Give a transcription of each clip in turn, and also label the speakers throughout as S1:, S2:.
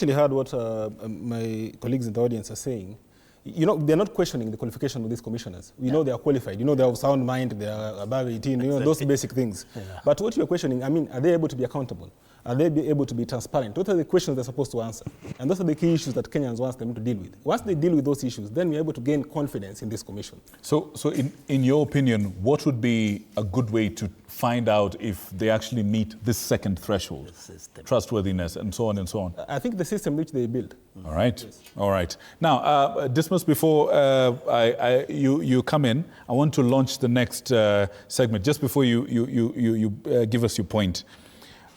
S1: actually heard what my colleagues in the audience are saying. You know, they're not questioning the qualification of these commissioners. We know they are qualified. You know, they have sound mind, they are above 18, you know, those basic things. Yeah. But what you're questioning, I mean, are they able to be accountable? Are they able to be transparent? What are the questions they're supposed to answer? And those are the key issues that Kenyans want them to deal with. Once they deal with those issues, then we're able to gain confidence in this commission.
S2: So in your opinion, what would be a good way to find out if they actually meet this second threshold, trustworthiness, and so on and so on?
S1: I think the system which they build.
S2: All right, yes. All right. Now, Dismas, before you come in, I want to launch the next segment. Just before you give us your point.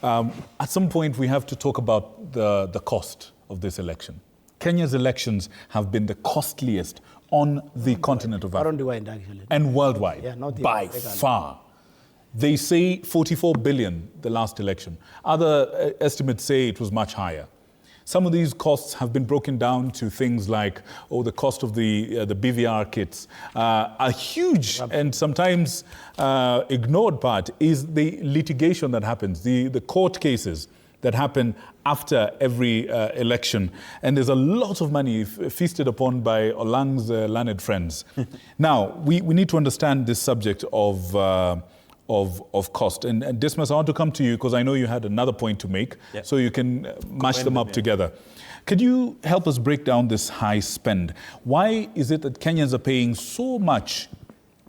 S2: At some point, we have to talk about the cost of this election. Kenya's elections have been the costliest on the continent of Africa. And worldwide, yeah, by far. They say 44 billion the last election. Other estimates say it was much higher. Some of these costs have been broken down to things like, the cost of the BVR kits. A huge and sometimes ignored part is the litigation that happens, the court cases that happen after every election. And there's a lot of money feasted upon by Olang's learned friends. Now, we need to understand this subject of cost. And Dismas, I want to come to you because I know you had another point to make, yep. So you can mash them up together. Could you help us break down this high spend? Why is it that Kenyans are paying so much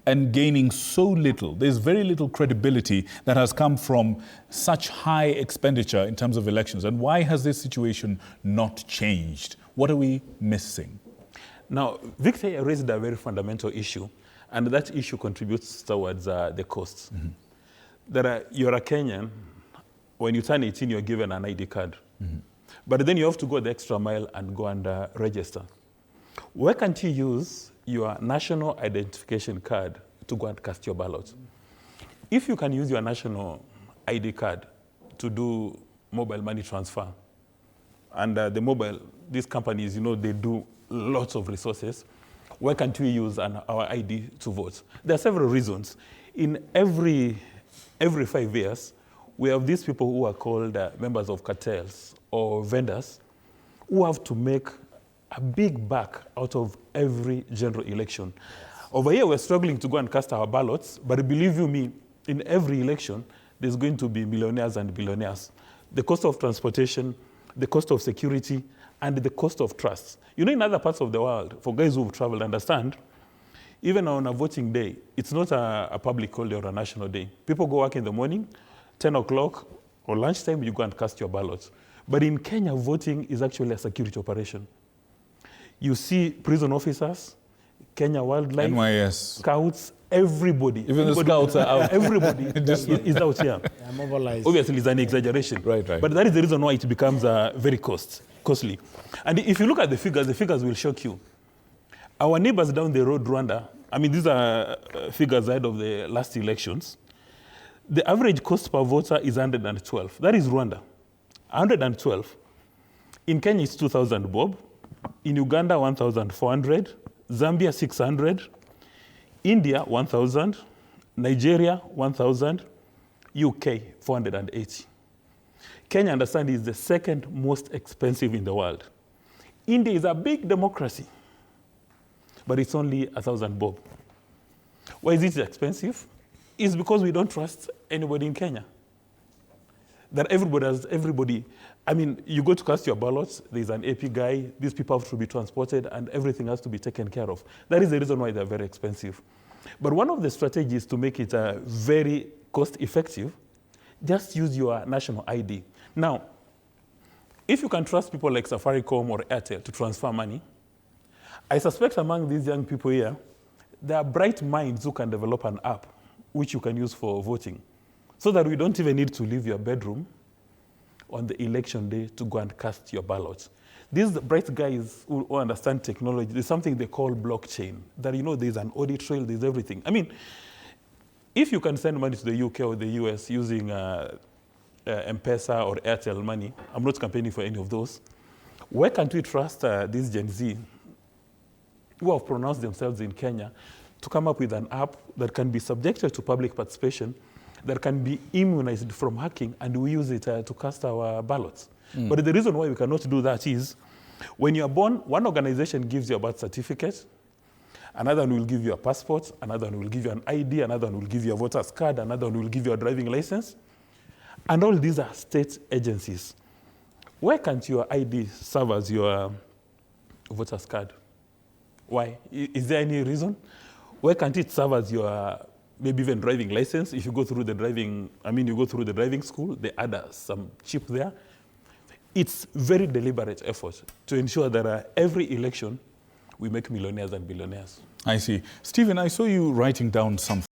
S2: and gaining so little? There's very little credibility that has come from such high expenditure in terms of elections. And why has this situation not changed? What are we missing?
S3: Now, Victor raised a very fundamental issue. And that issue contributes towards the costs. Mm-hmm. You're a Kenyan. When you turn 18, you're given an ID card. Mm-hmm. But then you have to go the extra mile and go and register. Why can't you use your national identification card to go and cast your ballot? If you can use your national ID card to do mobile money transfer, and these companies, they do lots of resources, why can't we use our ID to vote? There are several reasons. In every 5 years, we have these people who are called members of cartels or vendors who have to make a big buck out of every general election. Over here, we're struggling to go and cast our ballots, but believe you me, in every election, there's going to be millionaires and billionaires. The cost of transportation, the cost of security, and the cost of trust. In other parts of the world, for guys who've traveled, understand, even on a voting day, it's not a public holiday or a national day. People go work in the morning, 10 o'clock, or lunchtime, you go and cast your ballots. But in Kenya, voting is actually a security operation. You see prison officers, Kenya Wildlife,
S2: NYS,
S3: Scouts, everybody.
S2: Even the Scouts are out.
S3: Everybody is out here.
S1: Mobilized.
S3: Obviously, it's an exaggeration.
S2: Right.
S3: But that is the reason why it becomes very costly. And if you look at the figures will shock you. Our neighbors down the road, Rwanda, these are figures ahead of the last elections. The average cost per voter is 112. That is Rwanda. 112. In Kenya, it's 2,000 bob. In Uganda, 1,400. Zambia, 600. India, 1,000. Nigeria, 1,000. UK, 480. Kenya, understand, is the second most expensive in the world. India is a big democracy, but it's only 1,000 bob. Why is it expensive? It's because we don't trust anybody in Kenya. That everybody, you go to cast your ballots, there's an AP guy, these people have to be transported, and everything has to be taken care of. That is the reason why they're very expensive. But one of the strategies to make it very cost-effective, just use your national ID. Now, if you can trust people like Safaricom or Airtel to transfer money, I suspect among these young people here, there are bright minds who can develop an app which you can use for voting, so that we don't even need to leave your bedroom on the election day to go and cast your ballot. These bright guys who understand technology, there's something they call blockchain, that there's an audit trail, there's everything. If you can send money to the UK or the US using M-Pesa or Airtel money, I'm not campaigning for any of those, why can't we trust these Gen Z who have pronounced themselves in Kenya to come up with an app that can be subjected to public participation, that can be immunized from hacking, and we use it to cast our ballots? But the reason why we cannot do that is when you are born, one organization gives you a birth certificate, another one will give you a passport, another one will give you an ID, another one will give you a voter's card, another one will give you a driving license. And all these are state agencies. Why can't your ID serve as your voter's card? Why? Is there any reason? Why can't it serve as your maybe even driving license? If you go through the driving school, they add some chip there. It's very deliberate effort to ensure that every election we make millionaires and billionaires.
S2: I see. Stephen, I saw you writing down something.